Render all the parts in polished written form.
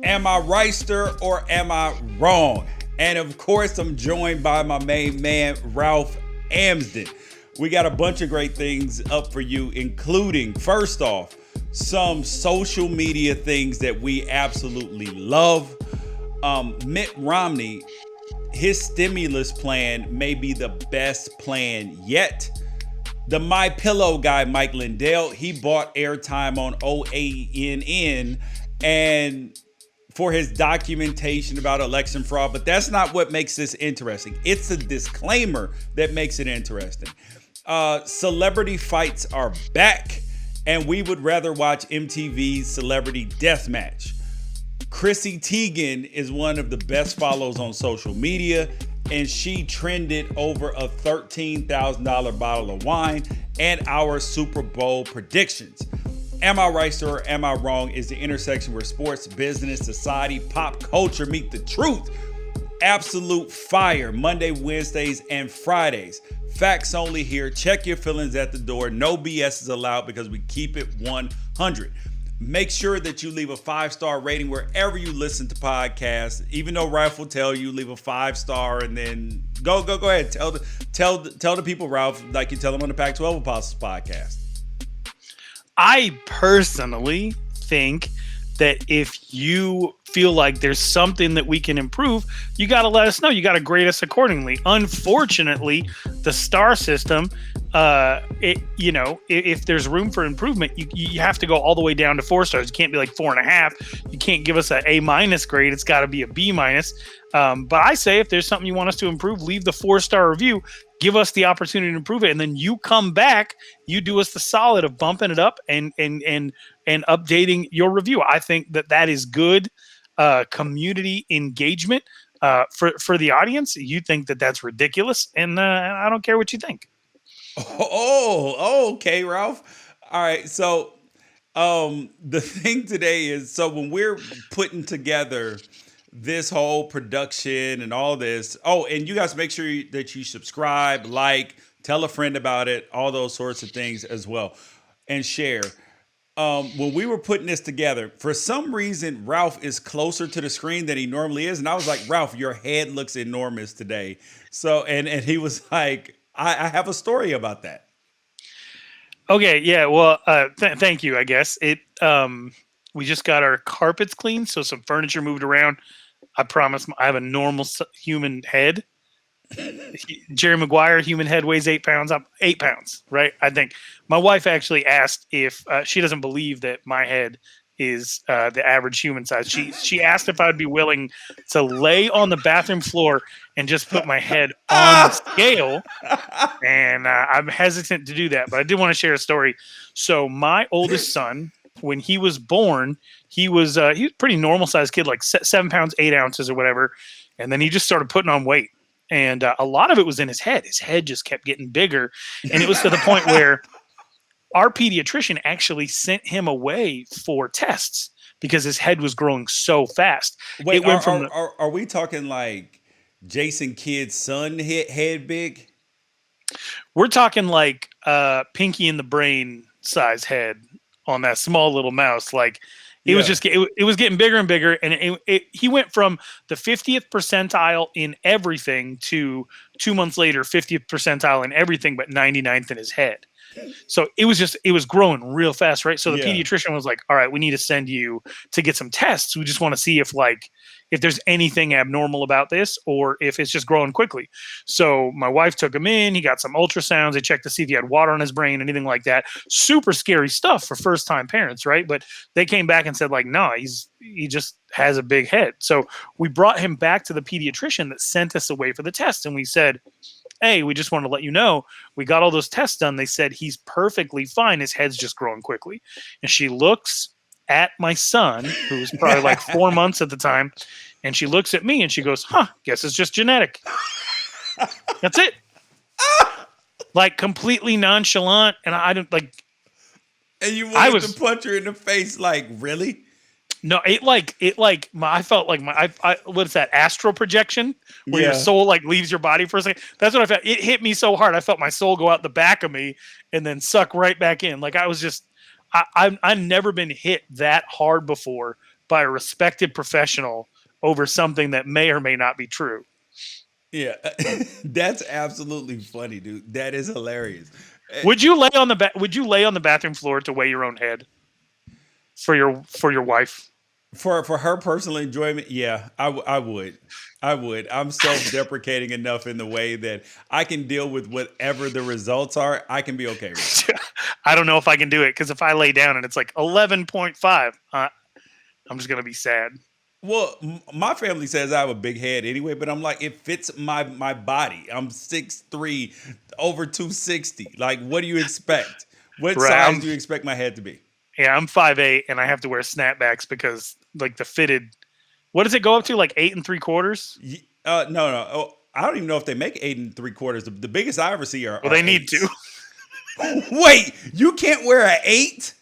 Am I Wrighster or am I wrong? And of course, I'm joined by my main man, Ralph Amsden. We got a bunch of great things up for you, including, first off, some social media things that we absolutely love. Mitt Romney, his stimulus plan may be the best plan yet. The MyPillow Guy Mike Lindell, he bought airtime on OANN and for his documentation about election fraud, but that's not what makes this interesting. It's a disclaimer that makes it interesting. Celebrity fights are back, and we would rather watch MTV's Celebrity Death Match. Chrissy Teigen is one of the best follows on social media, and she trended over a $13,000 bottle of wine and our Super Bowl predictions. Am I right or am I wrong is the intersection where sports, business, society, pop culture meet the truth. Absolute fire Monday, Wednesdays, and Fridays. Facts only here. Check your feelings at the door. No BS is allowed because we keep it 100. Make sure that you leave a 5-star rating wherever you listen to podcasts. Even though Ralph will tell you, leave a 5-star and then go ahead. Tell the people, Ralph, like you tell them on the Pac-12 Apostles podcast. I personally think that if you feel like there's something that we can improve, you got to let us know. You got to grade us accordingly. Unfortunately, the star system, if there's room for improvement, you have to go all the way down to 4 stars. You can't be like 4.5. You can't give us an A- grade. It's got to be a B-. But I say if there's something you want us to improve, leave the 4-star review. Give us the opportunity to improve it, and then you come back. You do us the solid of bumping it up and updating your review. I think that is good community engagement for the audience. You think that that's ridiculous, and I don't care what you think. Okay, Ralph. All right, so the thing today is, so when we're putting together this whole production and all this. Oh, and you guys make sure that you subscribe, like, tell a friend about it, all those sorts of things as well, and share. When we were putting this together, for some reason, Ralph is closer to the screen than he normally is. And I was like, Ralph, your head looks enormous today. So, and he was like, I have a story about that. Okay. Yeah. Well, thank you, I guess. We just got our carpets cleaned. So some furniture moved around. I promise I have a normal human head. Jerry Maguire, human head, weighs 8 pounds. I'm 8 pounds, right? I think my wife actually asked if she doesn't believe that my head is the average human size. She asked if I'd be willing to lay on the bathroom floor and just put my head on the scale. And I'm hesitant to do that, but I did want to share a story. So my oldest son, when he was born, he was a pretty normal sized kid, like 7 pounds, 8 ounces or whatever. And then he just started putting on weight. And a lot of it was in his head. His head just kept getting bigger. And it was to the point where our pediatrician actually sent him away for tests because his head was growing so fast. Wait, are we talking like Jason Kidd's son head big? We're talking like Pinky in the Brain size head on that small little mouse. Like it was just, it was getting bigger and bigger. And he went from the 50th percentile in everything to 2 months later, 50th percentile in everything, but 99th in his head. So it was growing real fast, right? So the pediatrician was like, all right, we need to send you to get some tests. We just want to see if there's anything abnormal about this or if it's just growing quickly. So my wife took him in. He got some ultrasounds. They checked to see if he had water on his brain, anything like that. Super scary stuff for first-time parents, right? But they came back and said, like, no, he just has a big head. So we brought him back to the pediatrician that sent us away for the test. And we said, hey, we just want to let you know, we got all those tests done. They said he's perfectly fine. His head's just growing quickly. And she looks at my son, who was probably like 4 months at the time, and she looks at me and she goes, guess it's just genetic. That's it. Like completely nonchalant. And I don't like. And you wanted to punch her in the face, like, really? No, I felt like what's that, astral projection where your soul like leaves your body for a second. That's what I felt. It hit me so hard. I felt my soul go out the back of me and then suck right back in. Like I was just, I've never been hit that hard before by a respected professional over something that may or may not be true. Yeah, that's absolutely funny, dude. That is hilarious. Would you lay on the Would you lay on the bathroom floor to weigh your own head for your wife? For her personal enjoyment, yeah, I would. I would. I'm self-deprecating enough in the way that I can deal with whatever the results are. I can be okay with it. I don't know if I can do it because if I lay down and it's like 11.5, I'm just gonna be sad. Well, my family says I have a big head anyway, but I'm like, it fits my body. I'm 6'3", over 260. Like, what do you expect? What size do you expect my head to be? Yeah, I'm 5'8", and I have to wear snapbacks because like the fitted. What does it go up to? Like 8 3/4? No. Oh, I don't even know if they make 8 3/4. The biggest I ever see are. Well, they need to. Wait, you can't wear an 8?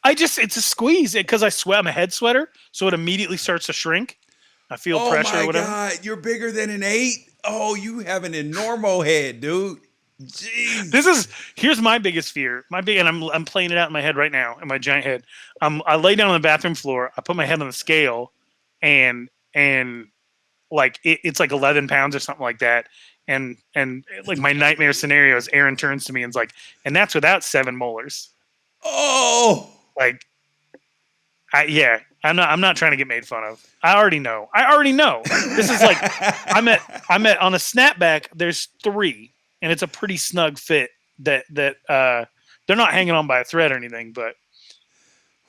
It's a squeeze because I sweat. I'm a head sweater, so it immediately starts to shrink. I feel pressure or whatever. Oh my God, you're bigger than an 8? Oh, you have an enormo head, dude. Jeez. Here's my biggest fear. And I'm playing it out in my head right now in my giant head. I lay down on the bathroom floor. I put my head on the scale, and like it's like 11 pounds or something like that. And like my nightmare scenario is Aaron turns to me and's like, and that's without 7 molars. Oh, like, I'm not trying to get made fun of. I already know. This is like I'm at on a snapback. There's 3, and it's a pretty snug fit. That they're not hanging on by a thread or anything, but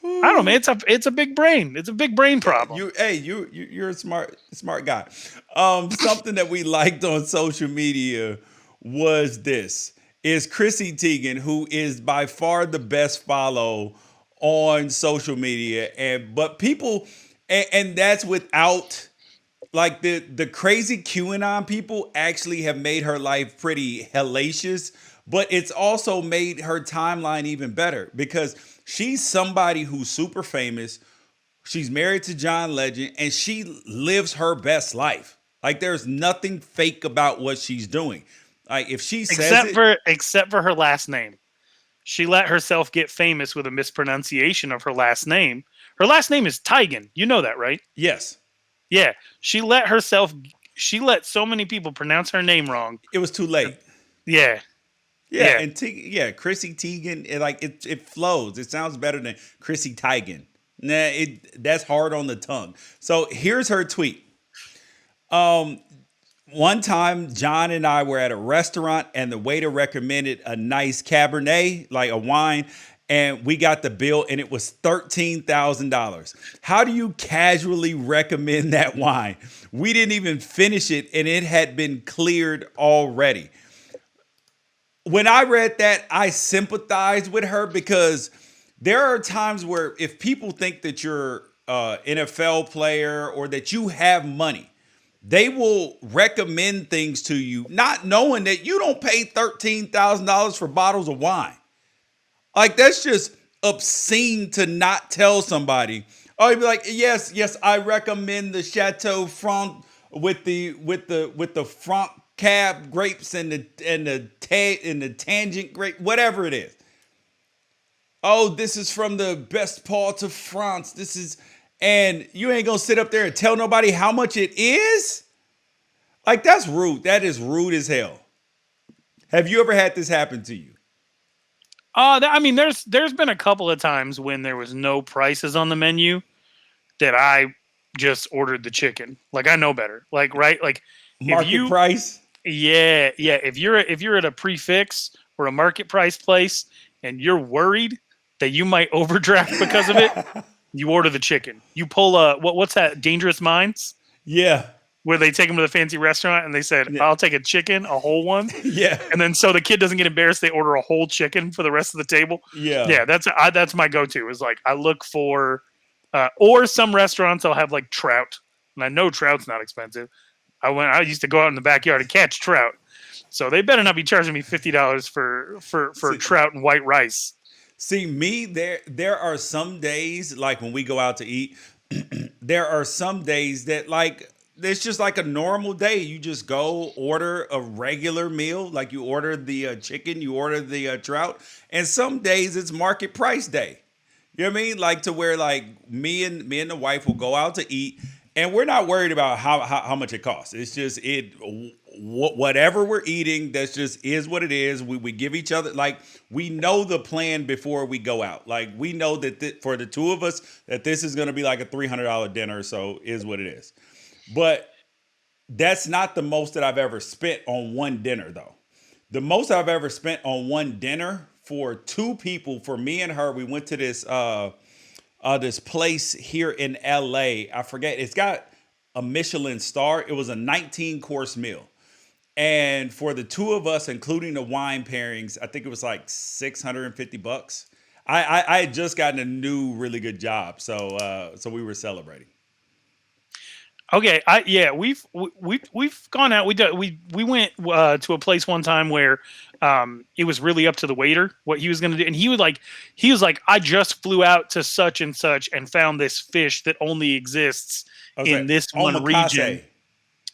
I don't know, man. It's a big brain. It's a big brain problem. You're a smart guy. Something that we liked on social media was Chrissy Teigen, who is by far the best follow on social media, but people, and that's without like the crazy QAnon people actually have made her life pretty hellacious, but it's also made her timeline even better because she's somebody who's super famous. She's married to John Legend, and she lives her best life. Like, there's nothing fake about what she's doing. Like, if she says except for her last name. She let herself get famous with a mispronunciation of her last name. Her last name is Teigen. You know that, right? Yes. Yeah. She let so many people pronounce her name wrong. It was too late. Yeah. Yeah. And Chrissy Teigen, it flows. It sounds better than Chrissy Teigen. Nah, that's hard on the tongue. So here's her tweet. One time, John and I were at a restaurant, and the waiter recommended a nice Cabernet, like a wine, and we got the bill, and it was $13,000. How do you casually recommend that wine? We didn't even finish it, and it had been cleared already. When I read that, I sympathized with her because there are times where if people think that you're an NFL player or that you have money, they will recommend things to you, not knowing that you don't pay $13,000 for bottles of wine. Like, that's just obscene to not tell somebody. Oh, you'd be like, yes, I recommend the Chateau Franc with the Franc Cab grapes and the Tangent grape, whatever it is. Oh, this is from the best part of France. And you ain't gonna sit up there and tell nobody how much it is? Like, that's rude. That is rude as hell. Have you ever had this happen to you? There's been a couple of times when there was no prices on the menu that I just ordered the chicken. Like, I know better. Like, right? Like, market price? Yeah. If you're at a prefix or a market price place and you're worried that you might overdraft because of it, you order the chicken. You pull what's that? Dangerous Minds? Yeah. Where they take them to the fancy restaurant and they said, I'll take a chicken, a whole one. Yeah. And then so the kid doesn't get embarrassed, they order a whole chicken for the rest of the table. Yeah. Yeah, that's my go-to is like I look for, or some restaurants I'll have like trout. And I know trout's not expensive. I used to go out in the backyard and catch trout. So they better not be charging me $50 for trout and white rice. See, me, there are some days, like when we go out to eat, there are some days that like, it's just like a normal day. You just go order a regular meal. Like you order the chicken, you order the trout. And some days it's market price day. You know what I mean? Like to where like me and the wife will go out to eat, and we're not worried about how much it costs. It's just whatever we're eating. That's just is what it is. We give each other like we know the plan before we go out. Like we know that for the two of us that this is going to be like a $300 dinner. So is what it is. But that's not the most that I've ever spent on one dinner though. The most I've ever spent on one dinner for two people, for me and her, we went to this place here in LA. I forget. It's got a Michelin star. It was a 19-course meal. And for the two of us, including the wine pairings, I think it was like $650. I had just gotten a new really good job. So we were celebrating. Okay, we've gone out. We went to a place one time where it was really up to the waiter what he was going to do, and he was like, I just flew out to such and such and found this fish that only exists in this one region.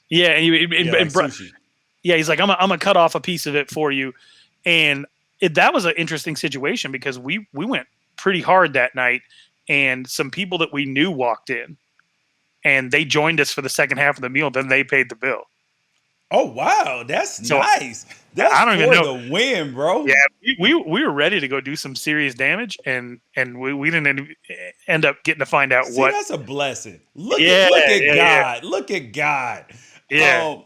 Yeah, and sushi. Yeah, he's like, I'm gonna cut off a piece of it for you, and that was an interesting situation because we went pretty hard that night, and some people that we knew walked in. And they joined us for the second half of the meal. Then they paid the bill. Oh wow, that's nice. That's I don't even know the win, bro. Yeah, we were ready to go do some serious damage, and we didn't end up getting to find out what. That's a blessing. Look at God. Yeah. Look at God. Yeah.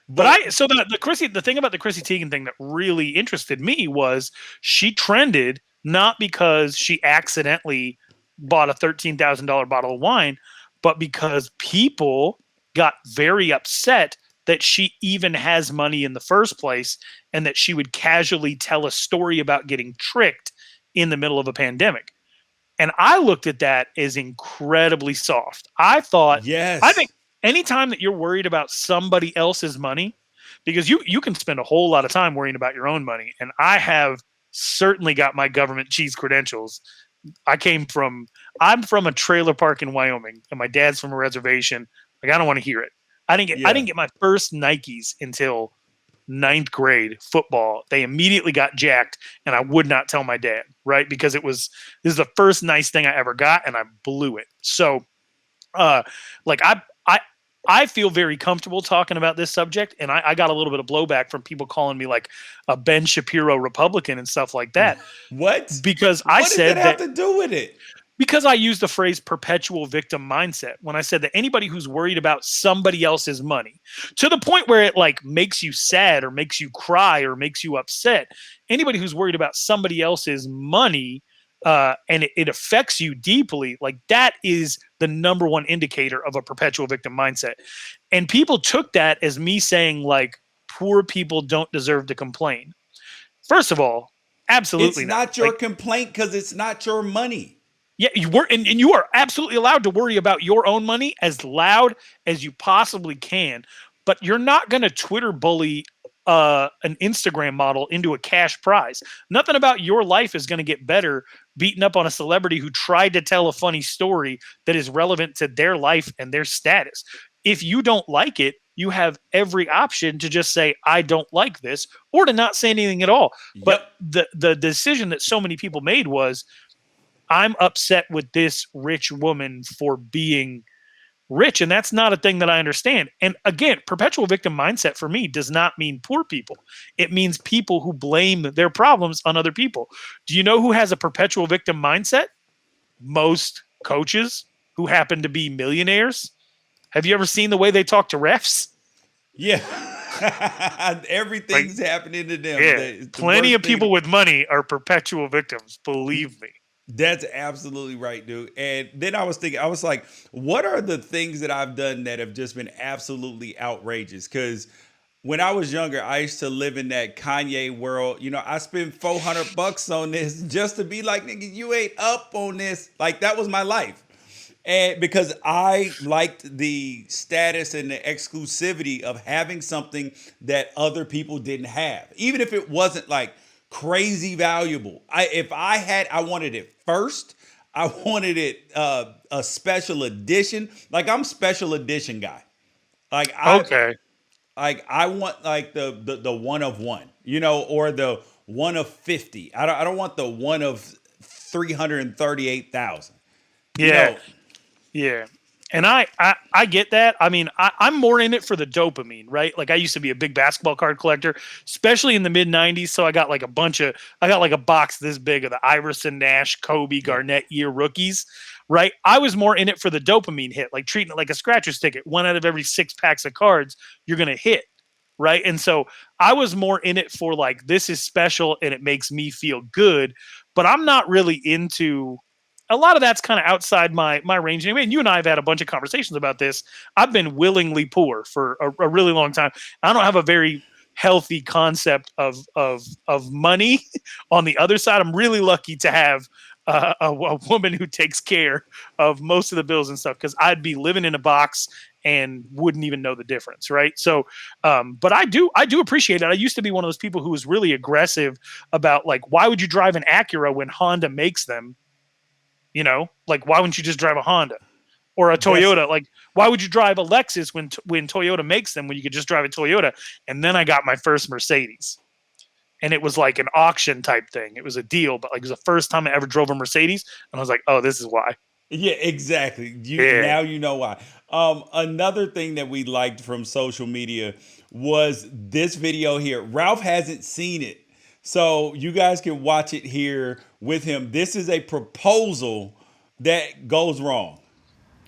The thing about the Chrissy Teigen thing that really interested me was she trended not because she accidentally bought a $13,000 bottle of wine, but because people got very upset that she even has money in the first place and that she would casually tell a story about getting tricked in the middle of a pandemic. And I looked at that as incredibly soft. I think anytime that you're worried about somebody else's money, because you can spend a whole lot of time worrying about your own money. And I have certainly got my government cheese credentials. I'm from a trailer park in Wyoming, and my dad's from a reservation. Like, I don't want to hear it. I didn't get my first Nikes until 9th grade football. They immediately got jacked, and I would not tell my dad, right? Because this is the first nice thing I ever got, and I blew it. So, I feel very comfortable talking about this subject, and I got a little bit of blowback from people calling me like a Ben Shapiro Republican and stuff like that. What? Because what does that have to do with it? Because I used the phrase perpetual victim mindset when I said that anybody who's worried about somebody else's money to the point where it like makes you sad or makes you cry or makes you upset, anybody who's worried about somebody else's money and it affects you deeply, like that is the number one indicator of a perpetual victim mindset. And people took that as me saying like poor people don't deserve to complain. First of all, absolutely it's not your complaint because it's not your money. Yeah, and you are absolutely allowed to worry about your own money as loud as you possibly can, but you're not going to Twitter bully an Instagram model into a cash prize. Nothing about your life is going to get better beating up on a celebrity who tried to tell a funny story that is relevant to their life and their status. If you don't like it, you have every option to just say, I don't like this, or to not say anything at all. Yep. But the decision that so many people made was, I'm upset with this rich woman for being rich. And that's not a thing that I understand. And again, perpetual victim mindset for me does not mean poor people. It means people who blame their problems on other people. Do you know who has a perpetual victim mindset? Most coaches who happen to be millionaires. Have you ever seen the way they talk to refs? Yeah. Everything's happening to them. Yeah. Plenty of people with money are perpetual victims. Believe me. That's absolutely right, dude. And then I was thinking, I was like, what are the things that I've done that have just been absolutely outrageous? Because when I was younger, I used to live in that Kanye world. You know, I spent $400 on this just to be like, nigga, you ain't up on this. Like, that was my life. And because I liked the status and the exclusivity of having something that other people didn't have, even if it wasn't like crazy valuable. I wanted it first. I wanted it a special edition. Like, I'm special edition guy. Like, I want like the one of one, you know, or the one of 50. I don't want the one of $338,000. Yeah. Yeah. And I get that. I mean, I'm more in it for the dopamine, right? Like I used to be a big basketball card collector, especially in the mid 90s. So I got like a box this big of the Iverson, Nash, Kobe, Garnett year rookies, right? I was more in it for the dopamine hit, like treating it like a scratcher's ticket. 1 out of every 6 packs of cards you're going to hit, right? And so I was more in it for like, this is special and it makes me feel good, but I'm not really into a lot of that's kind of outside my range. And you and I have had a bunch of conversations about this. I've been willingly poor for a really long time. I don't have a very healthy concept of money. On the other side, I'm really lucky to have a woman who takes care of most of the bills and stuff, because I'd be living in a box and wouldn't even know the difference, right? So, but I do appreciate it. I used to be one of those people who was really aggressive about like, why would you drive an Acura when Honda makes them? You know, like, why wouldn't you just drive a Honda or a Toyota? Like, why would you drive a Lexus when Toyota makes them when you could just drive a Toyota? And then I got my first Mercedes, and it was like an auction type thing. It was a deal, but like it was the first time I ever drove a Mercedes, and I was like, oh, this is why. Yeah, exactly. Now you know why. Another thing that we liked from social media was this video here. Ralph hasn't seen it, so you guys can watch it here with him. This is a proposal that goes wrong.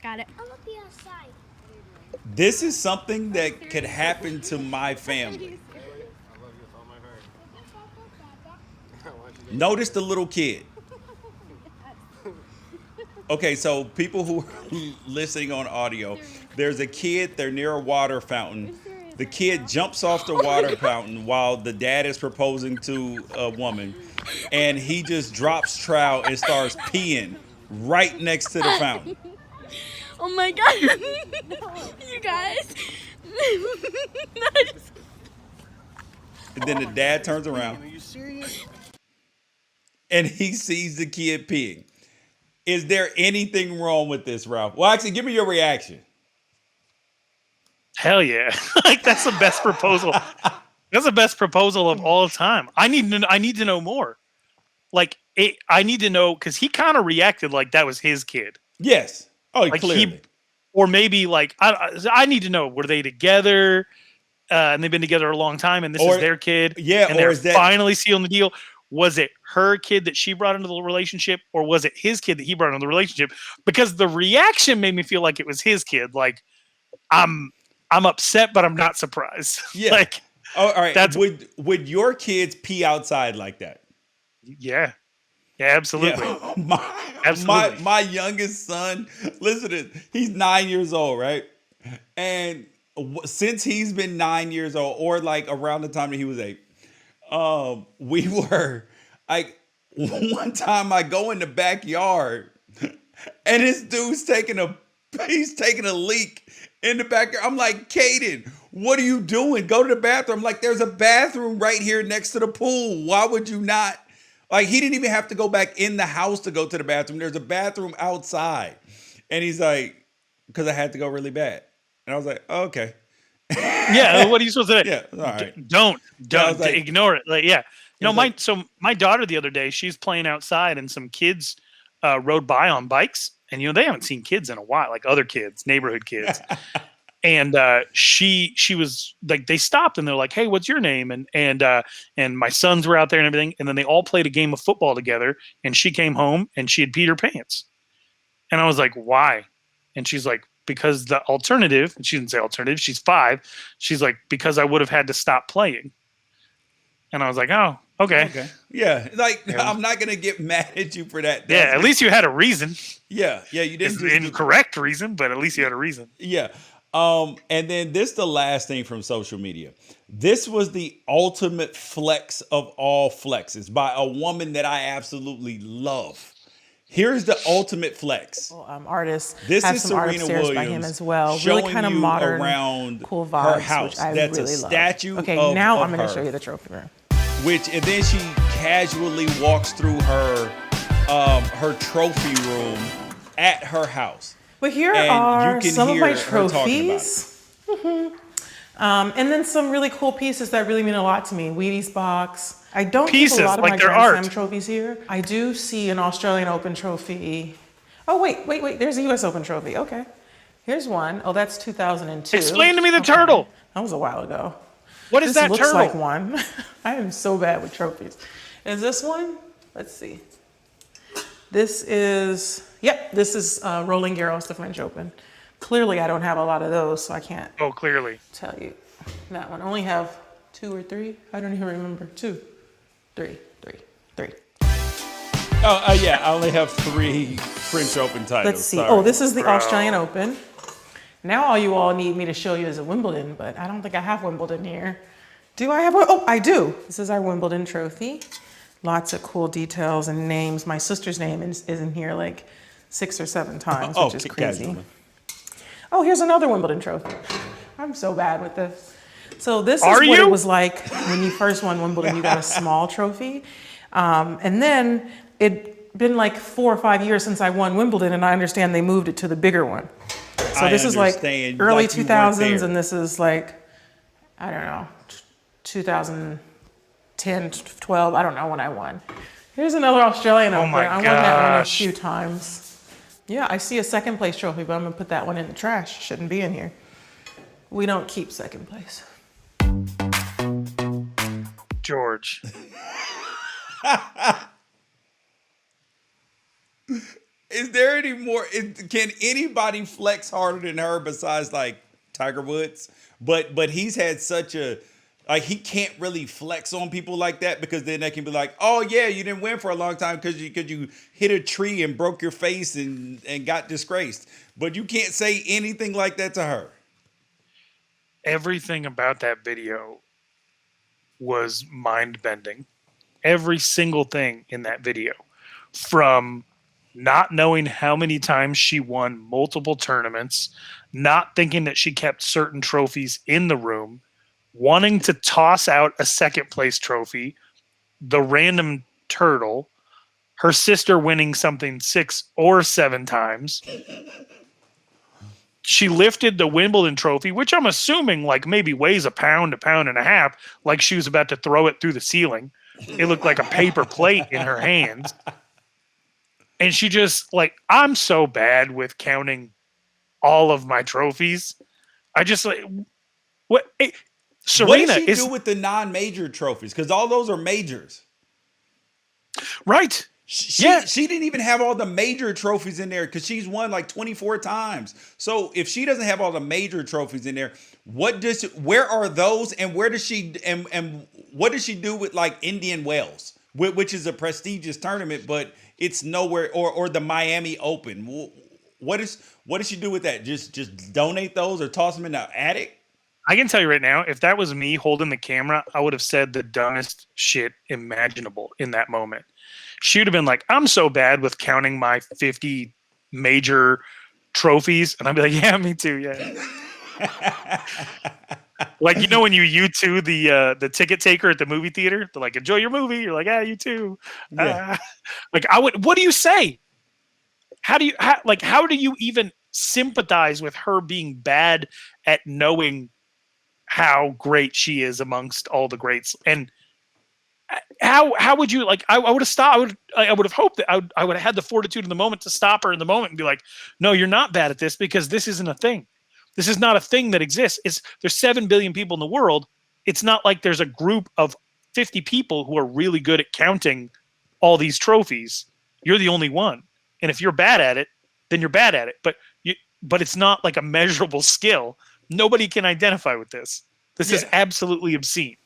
Got it. I'm gonna be outside. This is something that could happen to my family. Notice the little kid. Okay, so people who are listening on audio, there's a kid, they're near a water fountain. The kid jumps off the water fountain while the dad is proposing to a woman, and he just drops trowel and starts peeing right next to the fountain. Oh my god. You guys. And then the dad turns around. Are you serious? And he sees the kid peeing. Is there anything wrong with this, Ralph? Well, actually, give me your reaction. Hell yeah. Like, that's the best proposal. That's the best proposal of all time. I need to know more. Like, I need to know, because he kind of reacted like that was his kid. Yes. Oh, like clearly. Or maybe like, I need to know, were they together? And they've been together a long time, and this is their kid. Yeah. And they're finally sealing the deal. Was it her kid that she brought into the relationship, or was it his kid that he brought into the relationship? Because the reaction made me feel like it was his kid. Like, I'm upset, but I'm not surprised. Yeah. Like, all right. Would your kids pee outside like that? Yeah. Yeah, absolutely. Yeah. My youngest son, listen to this, he's 9 years old, right? And since he's been 9 years old, or like around the time that he was 8, we were like, one time I go in the backyard and this dude's taking a leak in the backyard. I'm like, Caden, what are you doing? Go to the bathroom. I'm like, there's a bathroom right here next to the pool. Why would you not? Like, he didn't even have to go back in the house to go to the bathroom. There's a bathroom outside. And he's like, because I had to go really bad. And I was like, oh, okay. Yeah, what are you supposed to do? Yeah, all right. Don't like, ignore it. Like, yeah. You know, my daughter the other day, she's playing outside, and some kids rode by on bikes. And, you know, they haven't seen kids in a while, like other kids, neighborhood kids. And she was like, they stopped and they're like, hey, what's your name? And my sons were out there and everything. And then they all played a game of football together. And she came home and she had peed her pants. And I was like, why? And she's like, because the alternative, and she didn't say alternative, she's 5. She's like, because I would have had to stop playing. And I was like, oh, okay. Yeah. Like, yeah. I'm not going to get mad at you for that. Yeah. At least you had a reason. Yeah. Yeah. You didn't. It's an incorrect reason, but at least you had a reason. Yeah. And then this the last thing from social media. This was the ultimate flex of all flexes by a woman that I absolutely love. Here's the ultimate flex. Artists. This have is some art Serena upstairs Williams by him as well. Showing really kind of you modern, around cool vibes, her house. which I That's really a love. statue. Okay, now I'm going her, to show you the trophy room. And then she casually walks through her trophy room at her house. But here and are you can some of hear my her talking about trophies. And then some really cool pieces that really mean a lot to me. Wheaties box. I don't Pieces, keep a lot of like my they're Grand art. Slam trophies here. I do see an Australian Open trophy. Oh, wait. There's a US Open trophy. Okay. Here's one. Oh, that's 2002. Explain to me the Okay. turtle. That was a while ago. What is This that looks turtle? like one. I am so bad with trophies. Is this one? Let's see. This is Roland Garros, the French Open. Clearly, I don't have a lot of those, so I can't Oh, clearly. tell you. That one. I only have 2 or 3. I don't even remember. 2, 3. Yeah, I only have 3 French Open titles. Let's see. Sorry. Oh, this is the Australian Open. Now all you all need me to show you is a Wimbledon, but I don't think I have Wimbledon here. Do I have one? Oh, I do. This is our Wimbledon trophy. Lots of cool details and names. My sister's name is in here like 6 or 7 times, which is crazy. casually. Oh, here's another Wimbledon trophy. I'm so bad with this. So this is Are what you? it was like when you first won Wimbledon. You got a small trophy. And then it'd been like 4 or 5 years since I won Wimbledon, and I understand they moved it to the bigger one. So this is like understand, early like you weren't 2000s, there. and this is like, I don't know, 2010, 12, I don't know when I won. Here's another Australian Open. my I won that one a gosh. few times. Yeah, I see a second place trophy, but I'm gonna put that one in the trash. Shouldn't be in here. We don't keep second place. George. Is there any more? Can anybody flex harder than her besides like Tiger Woods? But he's had such a he can't really flex on people like that, because then they can be like, oh yeah, you didn't win for a long time because you hit a tree and broke your face and got disgraced. But you can't say anything like that to her. Everything about that video was mind-bending. Every single thing in that video, from not knowing how many times she won multiple tournaments, not thinking that she kept certain trophies in the room, wanting to toss out a second place trophy, the random turtle, her sister winning something 6 or 7 times. She lifted the Wimbledon trophy, which I'm assuming like maybe weighs a pound and a half, like she was about to throw it through the ceiling. It looked like a paper plate in her hands. And she just I'm so bad with counting all of my trophies. I just what? Serena What did she is do with the non-major trophies? Because all those are majors. right. She didn't even have all the major trophies in there, because she's won like 24 times. So if she doesn't have all the major trophies in there, where are those, and where does she and what does she do with like Indian Wells, which is a prestigious tournament, but it's nowhere, or the Miami Open? What does she do with that? Just donate those or toss them in the attic? I can tell you right now, if that was me holding the camera, I would have said the dumbest shit imaginable in that moment. She would have been like, I'm so bad with counting my 50 major trophies. And I'd be like, yeah, me too. Yeah. Like, when you YouTube the ticket taker at the movie theater, they're like, enjoy your movie. You're like, yeah, you too. Yeah. What do you say? How do you even sympathize with her being bad at knowing how great she is amongst all the greats? And how would you I would have stopped. I would have hoped that I would have had the fortitude in the moment to stop her in the moment and be like, no, you're not bad at this, because this isn't a thing. This is not a thing that exists. There's 7 billion people in the world. It's not like there's a group of 50 people who are really good at counting all these trophies. You're the only one. And if you're bad at it, then you're bad at it. But it's not like a measurable skill. Nobody can identify with this. This is absolutely obscene.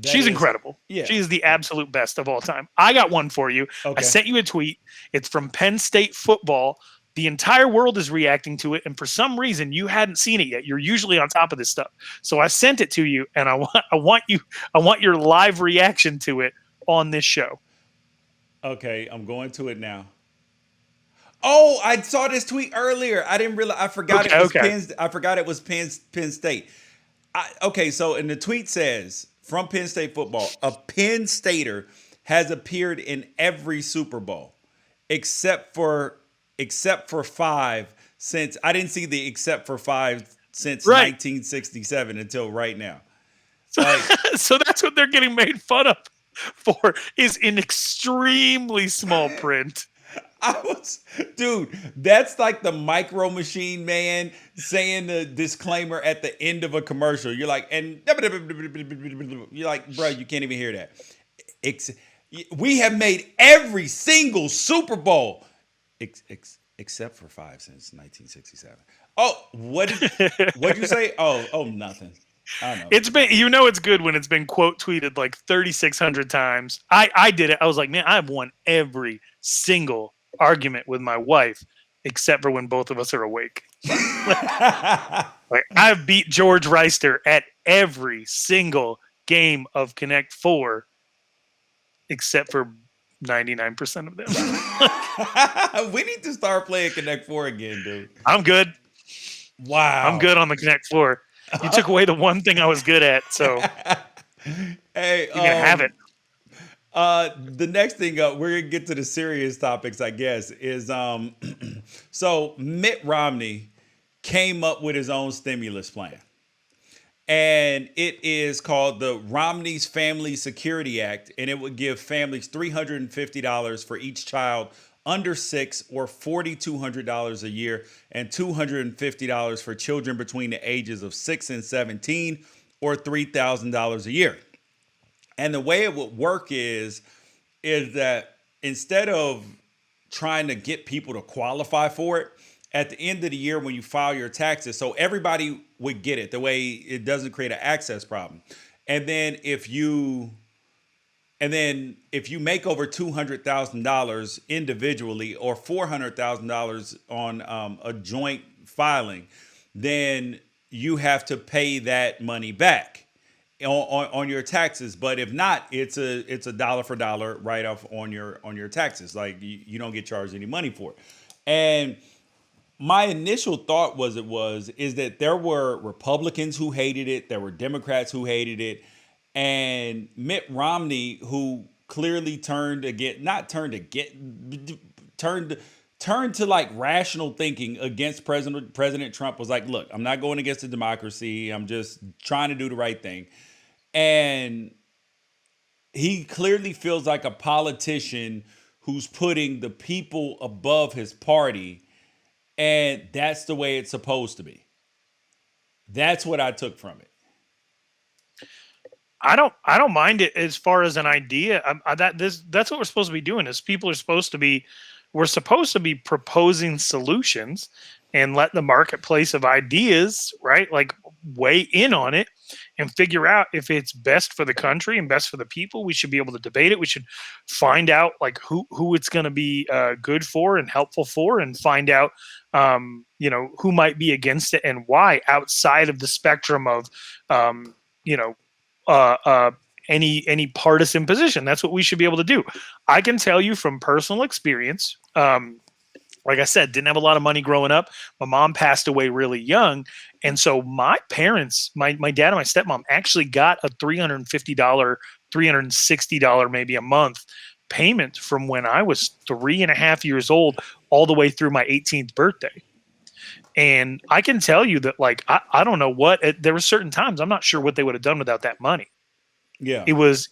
She's incredible. Yeah. She is the absolute best of all time. I got one for you. Okay. I sent you a tweet. It's from Penn State football. The entire world is reacting to it, and for some reason you hadn't seen it yet. You're usually on top of this stuff. So I sent it to you, and I want your live reaction to it on this show. Okay, I'm going to it now. Oh, I saw this tweet earlier. I didn't realize. I forgot it was Penn State. Okay, so in the tweet says, from Penn State football, a Penn Stater has appeared in every Super Bowl except for 5. Since I didn't see the except for 5 since Right. 1967 until right now. Like, So that's what they're getting made fun of for, is in extremely small print. Dude, that's like the Micro Machine Man saying the disclaimer at the end of a commercial. You're like, and you're like, bro, you can't even hear that. We have made every single Super Bowl except for 5 since 1967. Oh, what'd you say? Oh, nothing. I don't know. It's been, it's good when it's been quote tweeted like 3,600 times. I did it. I was like, man, I've won every single argument with my wife, except for when both of us are awake. Like, I've beat George Wrighster at every single game of Connect 4, except for 99% of them. We need to start playing Connect 4 again, dude. I'm good. Wow. I'm good on the Connect 4. You took away the one thing I was good at, so hey, you can have it. The next thing we're gonna get to the serious topics, I guess, is so Mitt Romney came up with his own stimulus plan. And it is called the Romney's Family Security Act, and it would give families $350 for each child under 6, or $4,200 a year, and $250 for children between the ages of 6 and 17, or $3,000 a year. And the way it would work is that instead of trying to get people to qualify for it, at the end of the year when you file your taxes, so everybody would get it, the way it doesn't create an access problem. And then if you make over $200,000 individually, or $400,000 on a joint filing, then you have to pay that money back on your taxes. But if not, it's a dollar for dollar write off on your taxes. Like, you don't get charged any money for it. And my initial thought is that there were Republicans who hated it, there were Democrats who hated it, and Mitt Romney, who clearly turned to like rational thinking against President Trump, was like, look, I'm not going against the democracy, I'm just trying to do the right thing. And he clearly feels like a politician who's putting the people above his party. And that's the way it's supposed to be. That's what I took from it. I don't mind it as far as an idea. That's what we're supposed to be doing. Is we're supposed to be proposing solutions and let the marketplace of ideas, right, like, weigh in on it and figure out if it's best for the country and best for the people. We should be able to debate it. We should find out like who it's going to be good for and helpful for, and find out who might be against it and why, outside of the spectrum of any partisan position. That's what we should be able to do. I can tell you from personal experience, like I said, didn't have a lot of money growing up. My mom passed away really young. And so my parents, my dad and my stepmom, actually got a $350, $360 maybe a month payment from when I was 3.5 years old all the way through my 18th birthday. And I can tell you that, like, I don't know there were certain times I'm not sure what they would have done without that money. Yeah. It was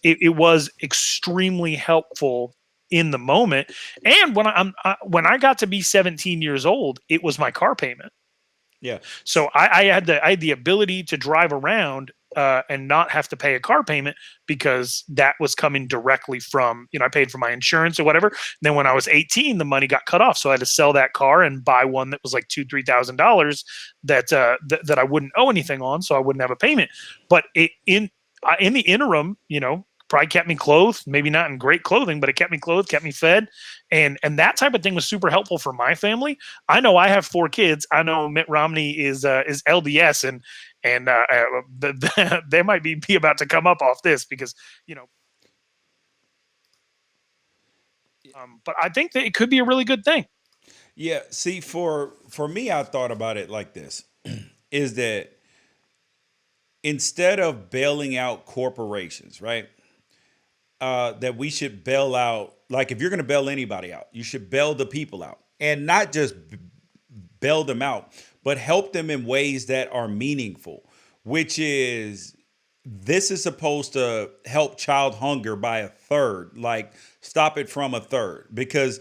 extremely helpful in the moment. And when I got to be 17 years old, it was my car payment. Yeah. So I had the ability to drive around and not have to pay a car payment, because that was coming directly from, I paid for my insurance or whatever. And then when I was 18, the money got cut off. So I had to sell that car and buy one that was like $2,000-$3,000 that I wouldn't owe anything on. So I wouldn't have a payment. But in the interim, probably kept me clothed, maybe not in great clothing, but it kept me clothed, kept me fed. And that type of thing was super helpful for my family. I know I have 4 kids. I know Mitt Romney is LDS, and they might be about to come up off this because, but I think that it could be a really good thing. Yeah. See, for me, I thought about it like this, is that instead of bailing out corporations, right? That we should bail out, like, if you're going to bail anybody out, you should bail the people out, and not just bail them out, but help them in ways that are meaningful, which is this is supposed to help child hunger by a third, like stop it from a third, because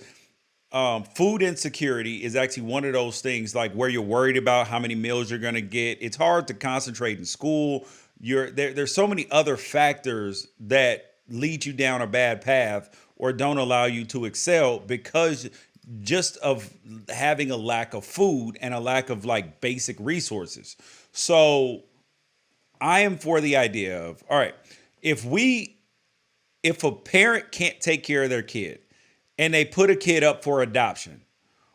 food insecurity is actually one of those things like where you're worried about how many meals you're going to get. It's hard to concentrate in school. There's so many other factors that lead you down a bad path or don't allow you to excel because just of having a lack of food and a lack of like basic resources. So I am for the idea of, all right, if a parent can't take care of their kid and they put a kid up for adoption,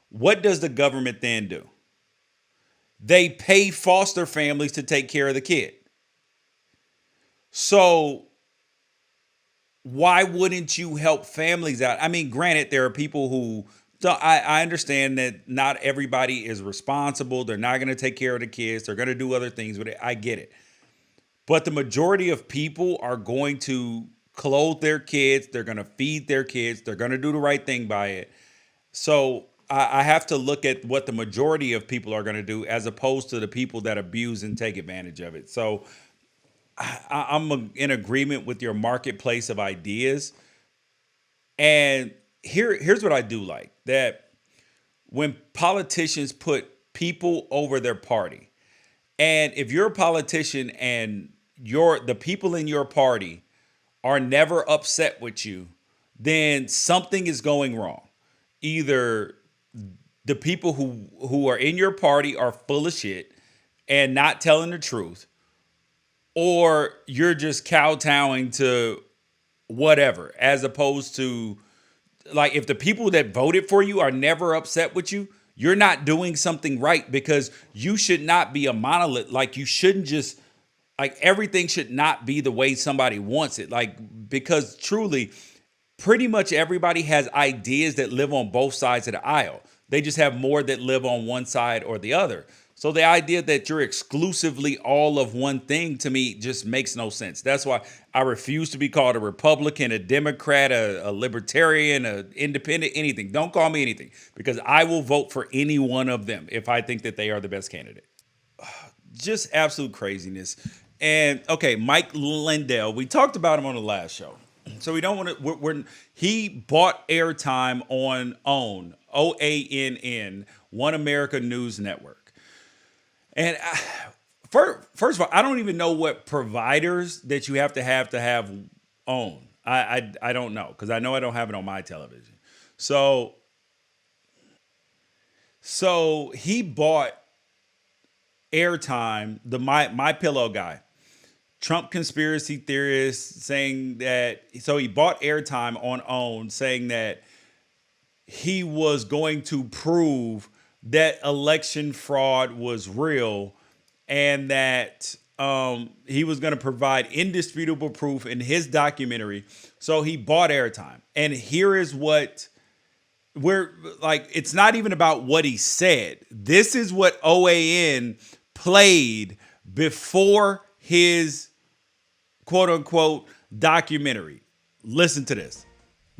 what does the government then do? They pay foster families to take care of the kid. So why wouldn't you help families out? I mean, granted, there are people who, so I understand that not everybody is responsible. They're not going to take care of the kids. They're going to do other things with it. I get it. But the majority of people are going to clothe their kids. They're going to feed their kids. They're going to do the right thing by it. So I have to look at what the majority of people are going to do as opposed to the people that abuse and take advantage of it. So I'm in agreement with your marketplace of ideas. And here's what I do like, that when politicians put people over their party, and if you're a politician and the people in your party are never upset with you, then something is going wrong. Either the people who are in your party are full of shit and not telling the truth, or you're just kowtowing to whatever, as opposed to, like, if the people that voted for you are never upset with you, you're not doing something right, because you should not be a monolith. Like, you shouldn't just, like, everything should not be the way somebody wants it. Like, because truly, pretty much everybody has ideas that live on both sides of the aisle. They just have more that live on one side or the other. So the idea that you're exclusively all of one thing, to me, just makes no sense. That's why I refuse to be called a Republican, a Democrat, a Libertarian, an Independent, anything. Don't call me anything, because I will vote for any one of them if I think that they are the best candidate. Just absolute craziness. And okay, Mike Lindell, we talked about him on the last show. So we don't want to, he bought airtime on OANN, OANN, One America News Network. And first of all, I don't even know what providers that you have to have OANN. I don't know, because I know I don't have it on my television. So he bought airtime, the MyPillow guy, Trump conspiracy theorist, saying that, so he bought airtime on OANN, saying that he was going to prove that election fraud was real, and that he was going to provide indisputable proof in his documentary. So he bought airtime. And here is what we're like, it's not even about what he said. This is what OANN played before his quote unquote documentary. Listen to this.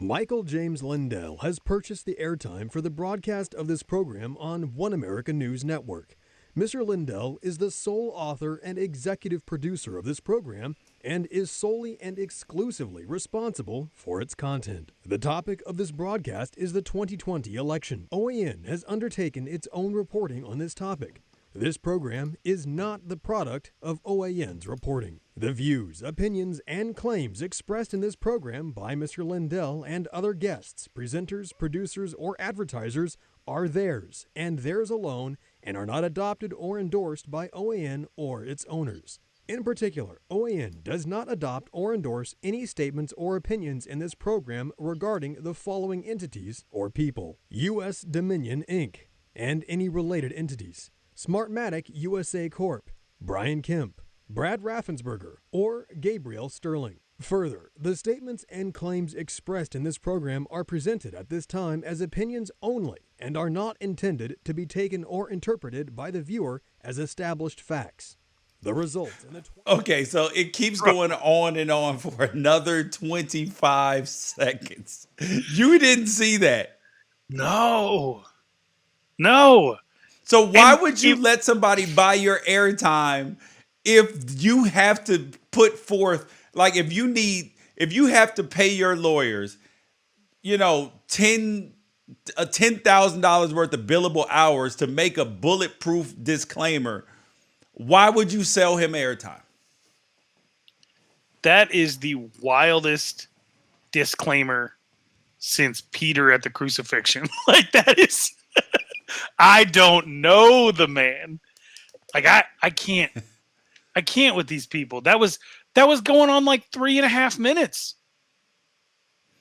Michael James Lindell has purchased the airtime for the broadcast of this program on One America News Network. Mr. Lindell is the sole author and executive producer of this program and is solely and exclusively responsible for its content. The topic of this broadcast is the 2020 election. OANN has undertaken its own reporting on this topic. This program is not the product of OANN's reporting. The views, opinions, and claims expressed in this program by Mr. Lindell and other guests, presenters, producers, or advertisers are theirs and theirs alone, and are not adopted or endorsed by OANN or its owners. In particular, OANN does not adopt or endorse any statements or opinions in this program regarding the following entities or people: U.S. Dominion, Inc., and any related entities, Smartmatic USA Corp., Brian Kemp, Brad Raffensperger, or Gabriel Sterling. Further, the statements and claims expressed in this program are presented at this time as opinions only and are not intended to be taken or interpreted by the viewer as established facts. The results in the Okay, so it keeps going on and on for another 25 seconds. You didn't see that. No. So why would you let somebody buy your airtime if you have to put forth, like if you have to pay your lawyers, $10,000 worth of billable hours to make a bulletproof disclaimer, why would you sell him airtime? That is the wildest disclaimer since Peter at the crucifixion. Like that is, I don't know the man. Like I can't with these people. That was going on like 3.5 minutes.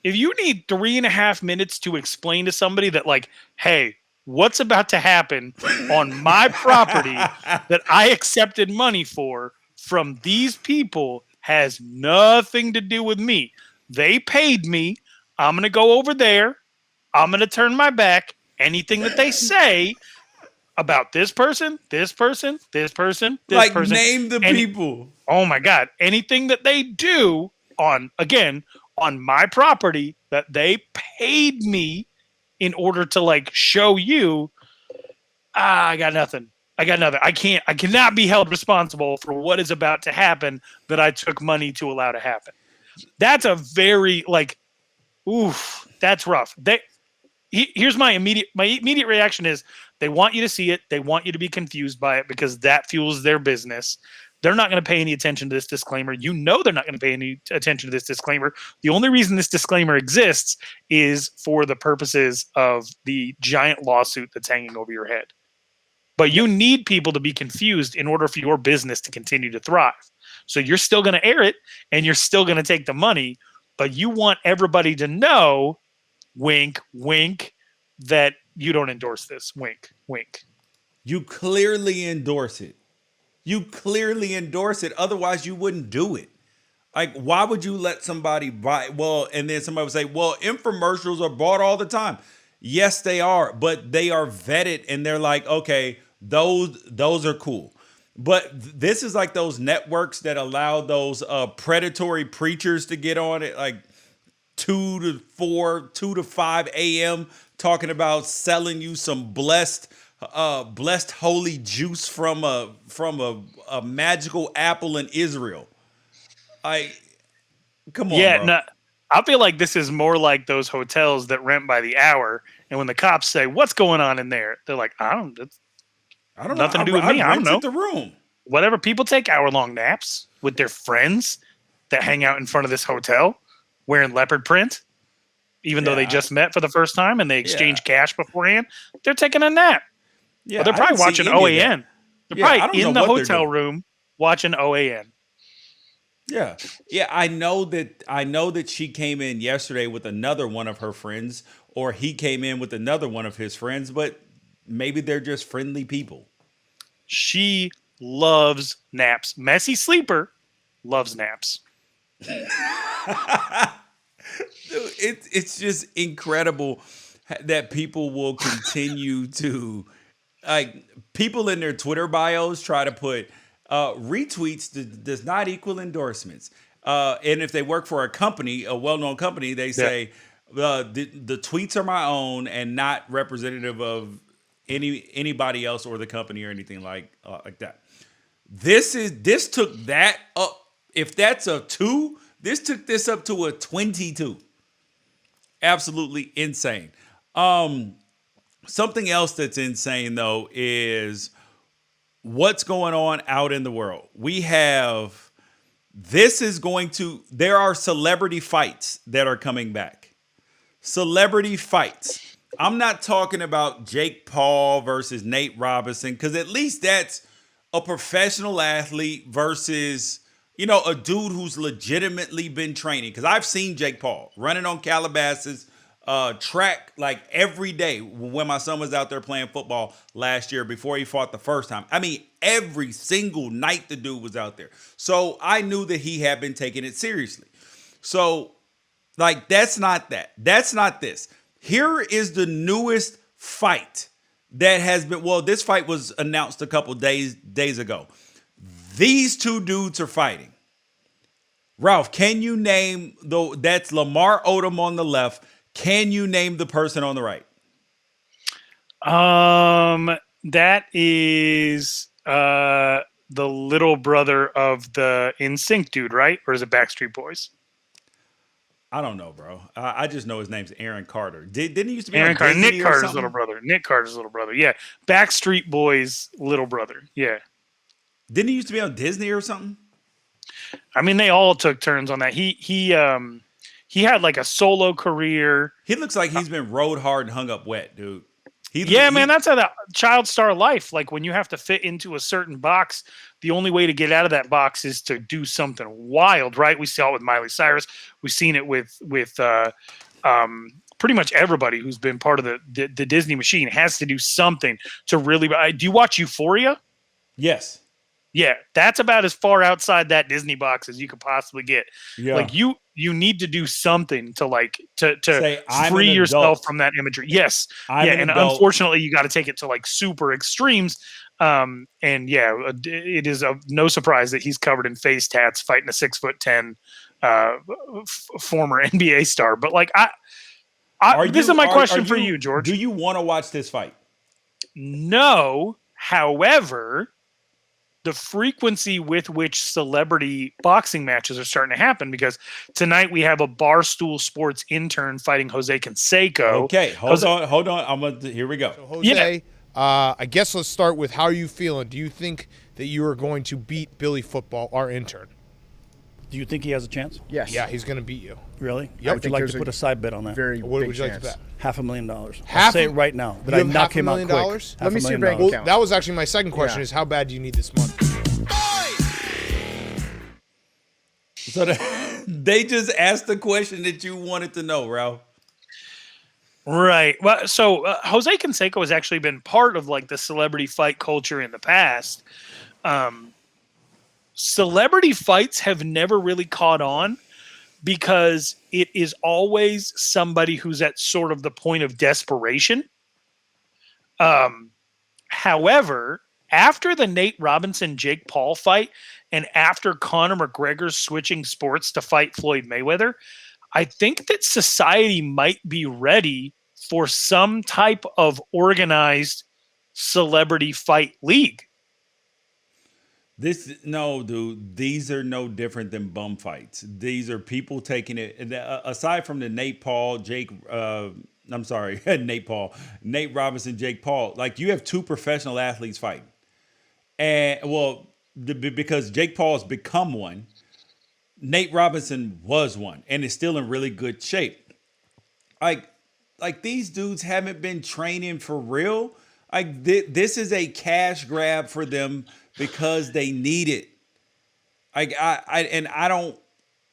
If you need 3.5 minutes to explain to somebody that like, hey, what's about to happen on my property that I accepted money for from these people has nothing to do with me. They paid me. I'm going to go over there. I'm going to turn my back. Anything that they say about this person, this person, this person, this like person. Name the people. Oh my God. Anything that they do on my property that they paid me in order to like show you, I got nothing. I cannot be held responsible for what is about to happen that I took money to allow to happen. That's a very like, oof, that's rough. Here's my immediate reaction is they want you to see it. They want you to be confused by it because that fuels their business. They're not going to pay any attention to this disclaimer. They're not going to pay any attention to this disclaimer. The only reason this disclaimer exists is for the purposes of the giant lawsuit that's hanging over your head. But you need people to be confused in order for your business to continue to thrive. So you're still going to air it and you're still going to take the money, but you want everybody to know, wink, wink, that you don't endorse this. Wink, wink. You clearly endorse it. Otherwise, you wouldn't do it. Like, why would you let somebody buy? Well, and then somebody would say, well, infomercials are bought all the time. Yes, they are, but they are vetted and they're like, okay, those are cool. But this is like those networks that allow those predatory preachers to get on it, like 2 to 5 a.m. talking about selling you some blessed holy juice from a magical apple in Israel. Come on, bro. No, I feel like this is more like those hotels that rent by the hour, and when the cops say, "What's going on in there?" They're like, "I don't know. Nothing to do with me. I don't know. The room. Whatever. People take hour-long naps with their friends that hang out in front of this hotel wearing leopard print, even though they just met for the first time and they exchange cash beforehand. They're taking a nap. Yeah, they're probably watching OAN. They're probably in the hotel room watching OAN. Yeah. Yeah, I know that she came in yesterday with another one of her friends, or he came in with another one of his friends, but maybe they're just friendly people. She loves naps. Messy sleeper loves naps. It's just incredible that people will continue to, like, people in their Twitter bios try to put retweets does not equal endorsements. And if they work for a company, a well-known company, they say the tweets are my own and not representative of anybody else or the company or anything like that. This took that up. If that's a 2, this took this up to a 22. Absolutely insane. Something else that's insane though is what's going on out in the world. There are celebrity fights that are coming back. Celebrity fights. I'm not talking about Jake Paul versus Nate Robinson, because at least that's a professional athlete versus, a dude who's legitimately been training. Because I've seen Jake Paul running on Calabasas track like every day when my son was out there playing football last year before he fought the first time. I mean, every single night the dude was out there. So I knew that he had been taking it seriously. So, like, that's not that. That's not this. Here is the newest fight that has been, this fight was announced a couple days ago. These two dudes are fighting. Ralph, can you name, that's Lamar Odom on the left. Can you name the person on the right? That is the little brother of the NSYNC dude, right? Or is it Backstreet Boys? I don't know, bro. I just know his name's Aaron Carter. Didn't he used to be Aaron on Carter, Disney Nick or Carter's something? little brother. Nick Carter's little brother. Yeah, Backstreet Boys' little brother. Yeah. Didn't he used to be on Disney or something? I mean, they all took turns on that. He had like a solo career. He looks like he's been rode hard and hung up wet, dude. Man, that's how that child star life. Like when you have to fit into a certain box, the only way to get out of that box is to do something wild, right? We saw it with Miley Cyrus. We've seen it with pretty much everybody who's been part of the Disney machine has to do something to really. Do you watch Euphoria? Yes. Yeah, that's about as far outside that Disney box as you could possibly get. Yeah. Like you need to do something to Say, I'm free an yourself adult. from that imagery. Yes. I'm an and adult. unfortunately you got to take it to like super extremes. It is no surprise that he's covered in face tats fighting a 6'10" former NBA star. But like this is my question for you, George. Do you want to watch this fight? No. However, the frequency with which celebrity boxing matches are starting to happen, because tonight we have a Barstool Sports intern fighting Jose Canseco. Okay, hold on. Here we go. So Jose, I guess let's start with how are you feeling? Do you think that you are going to beat Billy Football, our intern? Do you think he has a chance? Yes. Yeah, he's going to beat you. Really? Yep. Would you like to put a side bet on that? Very What big would you like chance. to bet? $500,000. Half I'll say a- it right now. That You I have knock him out quick. $500,000? Let me see your $500,000. bank Well, account. that was actually my second question: Yeah. is how bad do you need this money? So they just asked the question that you wanted to know, Ralph. Right. Well, so Jose Canseco has actually been part of like the celebrity fight culture in the past. Celebrity fights have never really caught on because it is always somebody who's at sort of the point of desperation. However, after the Nate Robinson Jake Paul fight and after Conor McGregor's switching sports to fight Floyd Mayweather, I think that society might be ready for some type of organized celebrity fight league. No, dude. These are no different than bum fights. These are people taking it. Aside from the Nate Robinson, Jake Paul. Like you have two professional athletes fighting, and because Jake Paul has become one, Nate Robinson was one, and is still in really good shape. Like these dudes haven't been training for real. Like this is a cash grab for them because they need it. Like I don't,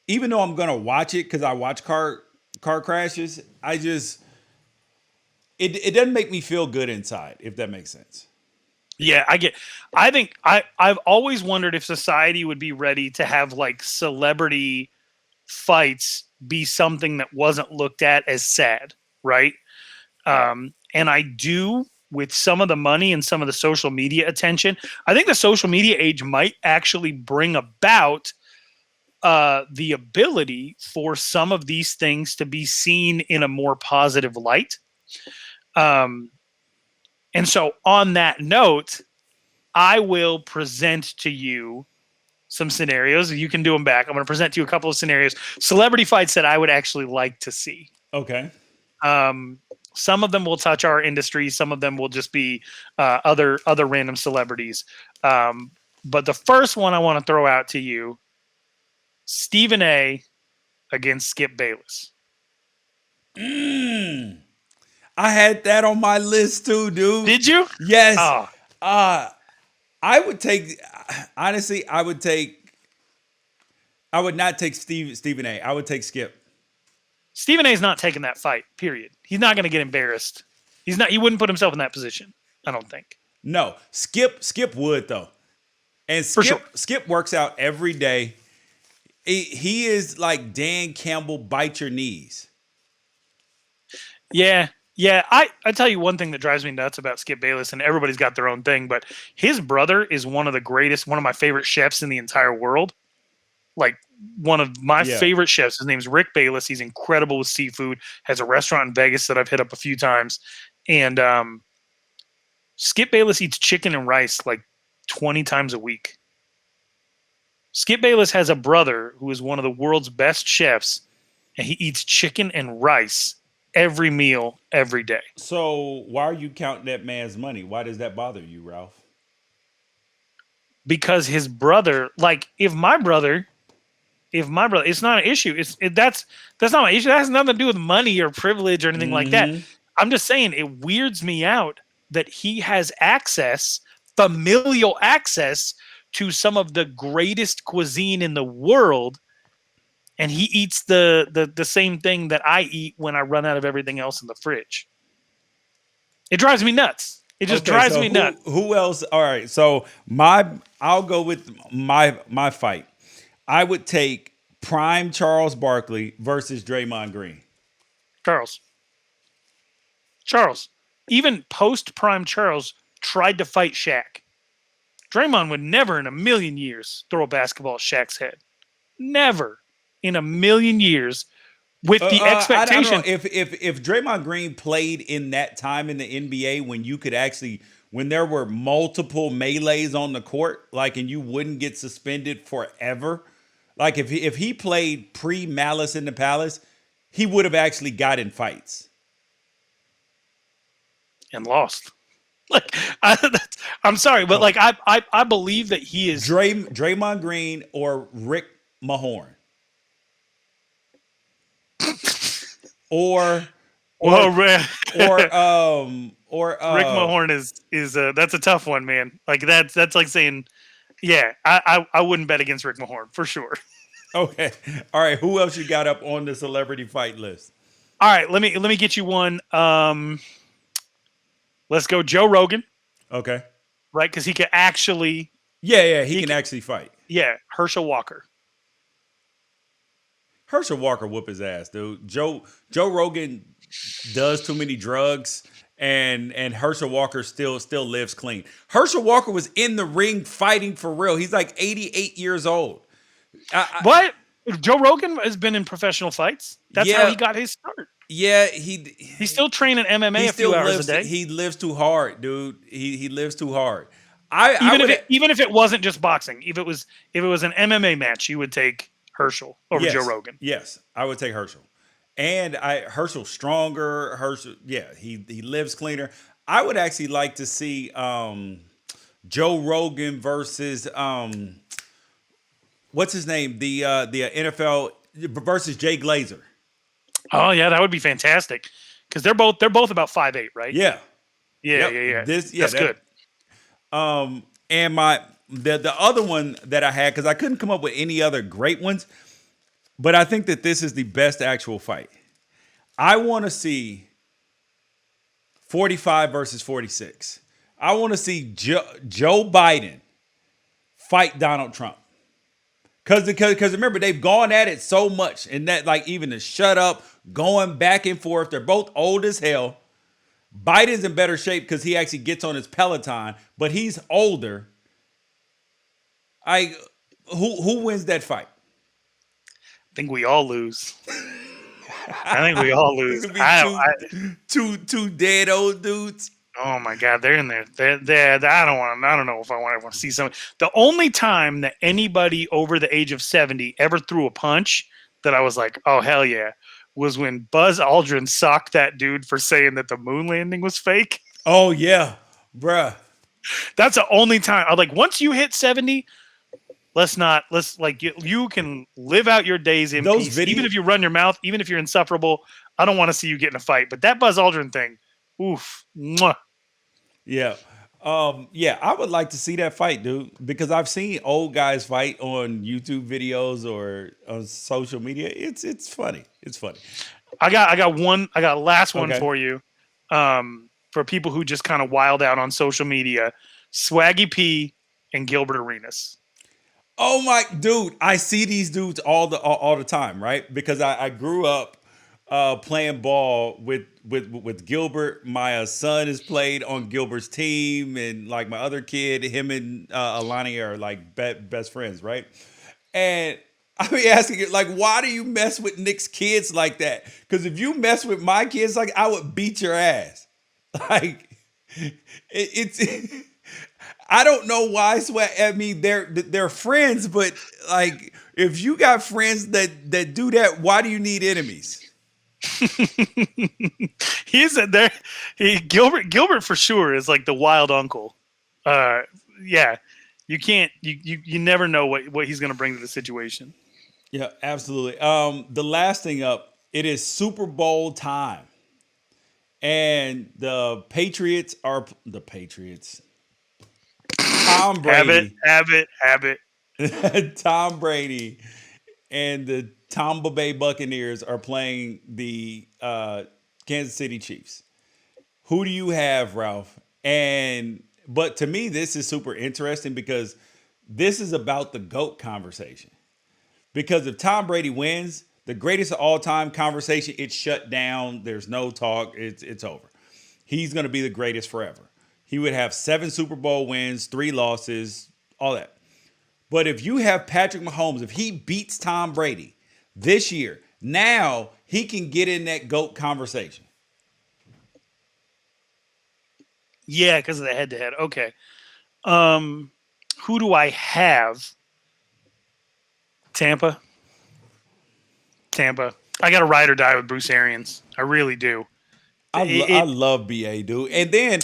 even though I'm gonna watch it because I watch car crashes. It doesn't make me feel good inside, if that makes sense. Yeah, I think I've always wondered if society would be ready to have like celebrity fights be something that wasn't looked at as sad, right? And I do, with some of the money and some of the social media attention, I think the social media age might actually bring about the ability for some of these things to be seen in a more positive light. And so on that note, I will present to you some scenarios. You can do them back. I'm going to present to you a couple of scenarios, celebrity fights that I would actually like to see. Okay. Some of them will touch our industry. Some of them will just be other random celebrities. But the first one I want to throw out to you, Stephen A. against Skip Bayless. I had that on my list too, dude. Did you? Yes. Oh. I would take, honestly, I would not take Stephen A. I would take Skip. Stephen A. is not taking that fight, period. He's not going to get embarrassed. He wouldn't put himself in that position, I don't think. No, Skip would though. And Skip works out every day. He is like Dan Campbell, bite your knees. Yeah. Yeah, I tell you one thing that drives me nuts about Skip Bayless, and everybody's got their own thing, but his brother is one of my favorite chefs in the entire world. Like one of my favorite chefs. His name's Rick Bayless. He's incredible with seafood, has a restaurant in Vegas that I've hit up a few times. And Skip Bayless eats chicken and rice like 20 times a week. Skip Bayless has a brother who is one of the world's best chefs, and he eats chicken and rice every meal, every day. So why are you counting that man's money? Why does that bother you, Ralph? Because his brother, like, if my brother, it's not an issue. That's not my issue. That has nothing to do with money or privilege or anything like that. I'm just saying it weirds me out that he has access, familial access to some of the greatest cuisine in the world, and he eats the same thing that I eat when I run out of everything else in the fridge. It drives me nuts. It just drives me nuts. Who else? All right, so I'll go with my fight. I would take prime Charles Barkley versus Draymond Green. Charles. Even post-prime Charles tried to fight Shaq. Draymond would never in a million years throw a basketball at Shaq's head. Never in a million years with the expectation. I don't know. If Draymond Green played in that time in the NBA when you could actually, when there were multiple melees on the court, like, and you wouldn't get suspended forever. Like if he played pre-Malice in the Palace, he would have actually got in fights. And lost. Like I'm sorry, but like I believe that he is Draymond Green or Rick Mahorn. or Rick Mahorn is that's a tough one, man. Like that's like saying, yeah, I wouldn't bet against Rick Mahorn for sure. Okay. All right, who else you got up on the celebrity fight list? All right, let me get you one. Let's go Joe Rogan. Okay. Right? Because he can actually... Yeah, he can actually fight. Yeah, Herschel Walker. Herschel Walker whoop his ass, dude. Joe Rogan does too many drugs, and Herschel Walker still lives clean. Herschel Walker was in the ring fighting for real. He's like 88 years old. What? Joe Rogan has been in professional fights? That's how he got his start. Yeah, he's still training MMA a few hours a day. He lives too hard, dude. He lives too hard. Even if it wasn't just boxing, if it was an MMA match, you would take Herschel over Joe Rogan. Yes, I would take Herschel. And Herschel's stronger. Herschel, yeah, he lives cleaner. I would actually like to see Joe Rogan versus what's his name? The NFL versus Jay Glazer. Oh yeah, that would be fantastic. Because they're both about 5'8", right? Yeah. Yeah. That's good. And the other one that I had, because I couldn't come up with any other great ones, but I think that this is the best actual fight. I want to see 45 versus 46. I want to see Joe Biden fight Donald Trump. Because remember, they've gone at it so much, and that, like, even the shut up, going back and forth, they're both old as hell. Biden's in better shape because he actually gets on his Peloton, but he's older. Who wins that fight? I think we all lose. I think we all lose. Two dead old dudes. Oh my God, they're in there. I don't know if I want to see something. The only time that anybody over the age of 70 ever threw a punch that I was like, oh hell yeah, was when Buzz Aldrin socked that dude for saying that the moon landing was fake. Oh yeah, bruh. That's the only time. I'm like, once you hit 70, you can live out your days in peace. Even if you run your mouth, even if you're insufferable, I don't want to see you get in a fight. But that Buzz Aldrin thing, oof, mwah. Yeah. I would like to see that fight, dude, because I've seen old guys fight on YouTube videos or on social media. It's funny. It's funny. I got a last one for you. For people who just kind of wild out on social media, Swaggy P and Gilbert Arenas. Oh my dude, I see these dudes all the time, right? Because I grew up playing ball with Gilbert. My son has played on Gilbert's team, and like my other kid, him and Alani are like best friends, right? And I be asking it, like, why do you mess with Nick's kids like that? Because if you mess with my kids, like, I would beat your ass. Like, It's I don't know why Sweat. I mean, they're friends, but like, if you got friends that do that, why do you need enemies? He's in there. Gilbert for sure is like the wild uncle. Yeah, you can't. You never know what he's going to bring to the situation. Yeah, absolutely. The last thing up, it is Super Bowl time. And the Patriots. Tom Brady. Have it. Tom Brady and the Tampa Bay Buccaneers are playing the Kansas City Chiefs. Who do you have, Ralph? But to me, this is super interesting because this is about the GOAT conversation. Because if Tom Brady wins, the greatest of all time conversation, it's shut down. There's no talk. It's over. He's going to be the greatest forever. He would have 7 Super Bowl wins, 3 losses, all that. But if you have Patrick Mahomes, if he beats Tom Brady this year, now he can get in that GOAT conversation. Yeah, because of the head-to-head. Okay. Who do I have? Tampa. I got to ride or die with Bruce Arians. I really do. I love BA, dude. And then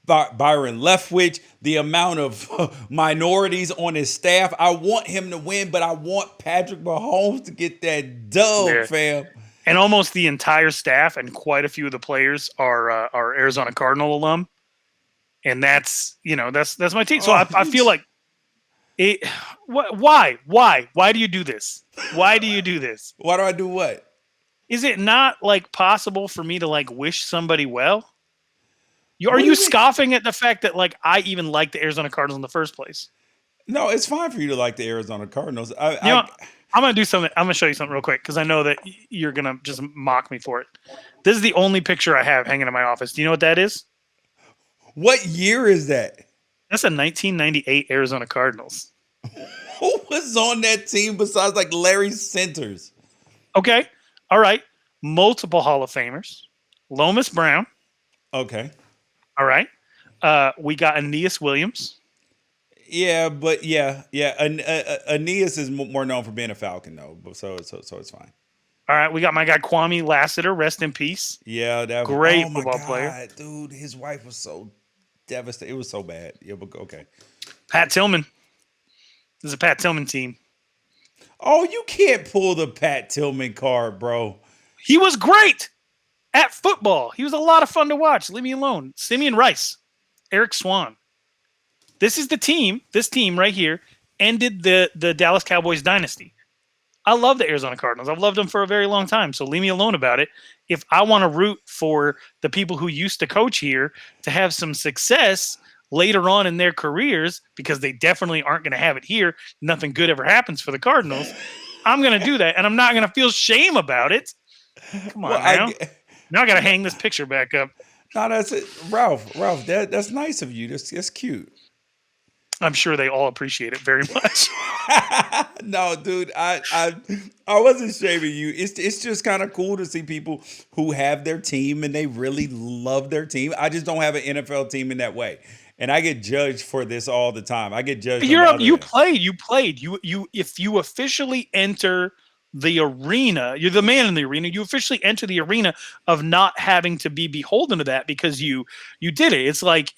Byron Leftwich, the amount of minorities on his staff. I want him to win, but I want Patrick Mahomes to get that dub, fam. And almost the entire staff and quite a few of the players are Arizona Cardinal alum. And that's my team. So I feel like why do you do this? Why do you do this? Why do I do what? Is it not like possible for me to like wish somebody well? Are you scoffing at the fact that like I even like the Arizona Cardinals in the first place? No, it's fine for you to like the Arizona Cardinals. I'm going to do something. I'm going to show you something real quick because I know that you're going to just mock me for it. This is the only picture I have hanging in my office. Do you know what that is? What year is that? That's a 1998 Arizona Cardinals. Who was on that team besides like Larry Centers? Okay. All right. Multiple Hall of Famers. Lomas Brown. Okay. All right. We got Aeneas Williams. Yeah, but yeah. Aeneas is more known for being a Falcon, though. So it's fine. All right, we got my guy Kwame Lassiter. Rest in peace. Yeah, that was great football player, dude. His wife was so devastated. It was so bad. Yeah, but okay. Pat Tillman. This is a Pat Tillman team. Oh, you can't pull the Pat Tillman card, bro. He was great at football. He was a lot of fun to watch. Leave me alone. Simeon Rice, Eric Swan. This is the team. This team right here ended the Dallas Cowboys dynasty. I love the Arizona Cardinals. I've loved them for a very long time, so leave me alone about it. If I want to root for the people who used to coach here to have some success later on in their careers, because they definitely aren't going to have it here, nothing good ever happens for the Cardinals, I'm going to do that, and I'm not going to feel shame about it. Come on, now. Now I got to hang this picture back up. No, that's it. Ralph, that's nice of you. That's cute. I'm sure they all appreciate it very much. No, dude, I wasn't shaming you. It's just kind of cool to see people who have their team and they really love their team. I just don't have an NFL team in that way, and I get judged for this all the time. I get judged. You played. If you officially enter the arena, you're the man in the arena. You officially enter the arena of not having to be beholden to that because you did it. It's like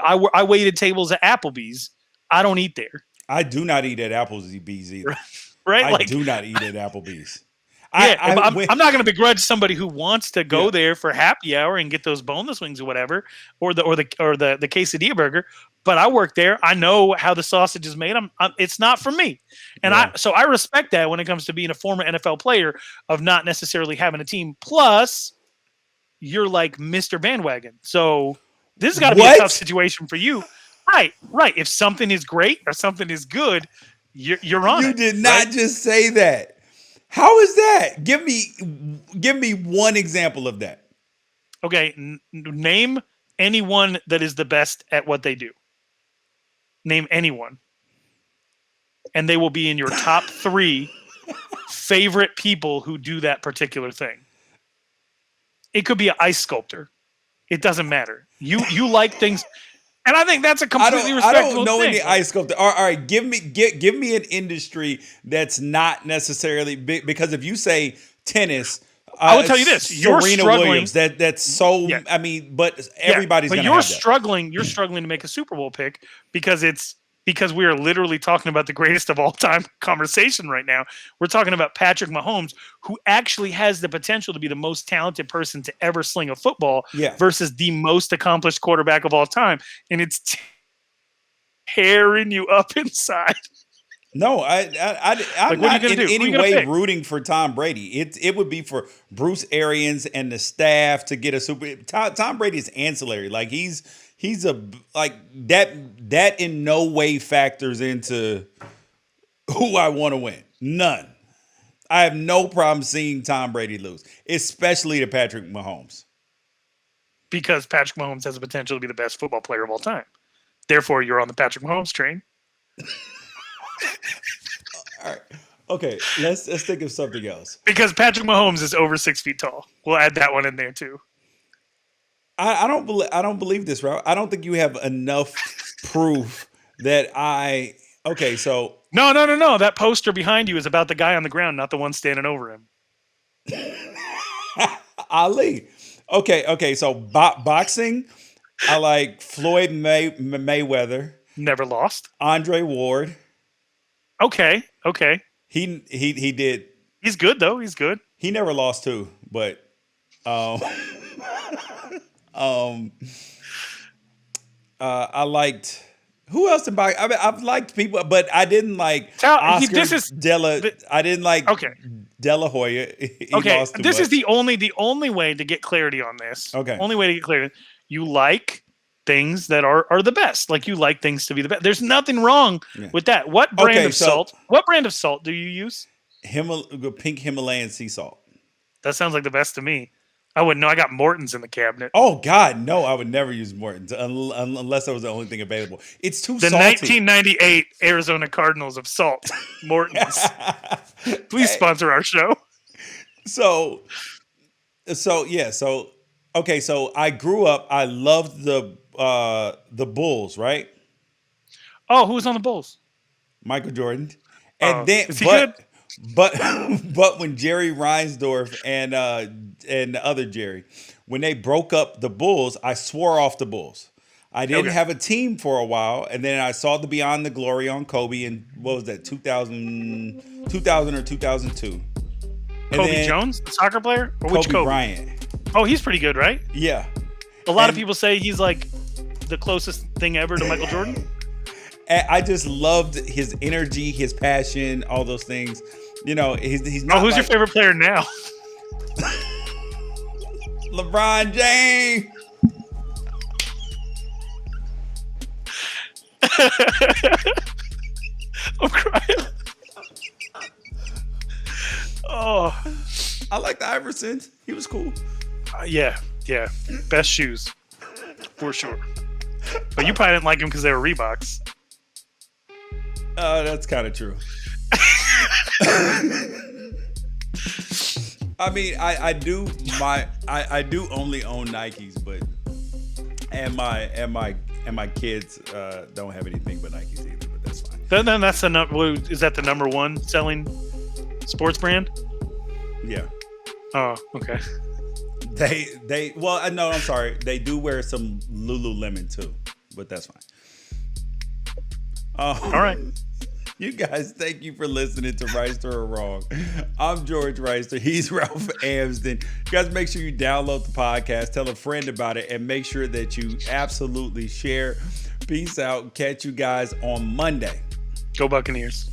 I waited tables at Applebee's. I don't eat there. I do not eat at Applebee's either. Right? I do not eat at Applebee's. I'm not going to begrudge somebody who wants to go there for happy hour and get those boneless wings or whatever, or the quesadilla burger. But I work there. I know how the sausage is made. It's not for me, and I respect that when it comes to being a former NFL player of not necessarily having a team. Plus, you're like Mr. Bandwagon, so this has got to be a tough situation for you. Right. If something is great or something is good, you're on it. You did not just say that. How is that? Give me one example of that. Okay, name anyone that is the best at what they do. Name anyone. And they will be in your top 3 favorite people who do that particular thing. It could be an ice sculptor. It doesn't matter. You like things, and I think that's a completely respectable thing. I don't know any ice sculptor. All right, give me an industry that's not necessarily big, because if you say tennis, I will tell you this: you're Serena struggling. Williams. That's so. Yeah. I mean, but everybody's But going to you're have that. struggling. You're struggling to make a Super Bowl pick because we are literally talking about the greatest of all time conversation right now. We're talking about Patrick Mahomes, who actually has the potential to be the most talented person to ever sling a football, versus the most accomplished quarterback of all time, and it's tearing you up inside. No, I'm not in any way rooting for Tom Brady. It would be for Bruce Arians and the staff to get a Super. Tom Brady is ancillary. Like he's a like that in no way factors into who I want to win. None. I have no problem seeing Tom Brady lose, especially to Patrick Mahomes. Because Patrick Mahomes has the potential to be the best football player of all time. Therefore, you're on the Patrick Mahomes train. All right. Okay. Let's think of something else. Because Patrick Mahomes is over 6 feet tall. We'll add that one in there too. I don't believe this, Ralph. I don't think you have enough proof that I. Okay, so no. That poster behind you is about the guy on the ground, not the one standing over him. Ali. Okay. So boxing, I like Floyd Mayweather. Never lost. Andre Ward. Okay. He did. He's good though. He's good. He never lost too, but I liked who else in boxing? I mean, I've liked people, but I didn't like Oscar I didn't like De La Hoya. He lost too this much. is the only way to get clarity on this. Okay. Only way to get clarity. You like things that are the best. Like you like things to be the best. There's nothing wrong with that. What brand of salt? What brand of salt do you use? Pink Himalayan sea salt. That sounds like the best to me. I wouldn't know. I got Morton's in the cabinet. Oh God, no! I would never use Morton's unless that was the only thing available. It's too salty. The 1998 Arizona Cardinals of salt, Morton's. Please sponsor our show. So okay. So I grew up. I loved the Bulls, right? Oh, who was on the Bulls? Michael Jordan. And then, is he good? But when Jerry Reinsdorf and the other Jerry, when they broke up the Bulls, I swore off the Bulls. I didn't have a team for a while, and then I saw the Beyond the Glory on Kobe in, what was that, 2000 or 2002. And Kobe Jones, the soccer player? Or which Kobe? Bryant. Oh, he's pretty good, right? Yeah. A lot of people say he's like the closest thing ever to Michael Jordan. I just loved his energy, his passion, all those things. You know, he's not. Oh, who's your favorite player now? LeBron James. I'm crying. Oh, I like the Iversons. He was cool. Yeah. Best shoes, for sure. But you probably didn't like him because they were Reeboks. That's kind of true. I mean, I do only own Nikes, but and my kids don't have anything but Nikes either. But that's fine. Then that's is that the number one selling sports brand? Yeah. Oh, okay. No, I'm sorry. They do wear some Lululemon too, but that's fine. All right. You guys, thank you for listening to Wrighster or Wrong. I'm George Wrighster. He's Ralph Amsden. You guys make sure you download the podcast, tell a friend about it, and make sure that you absolutely share. Peace out. Catch you guys on Monday. Go Buccaneers.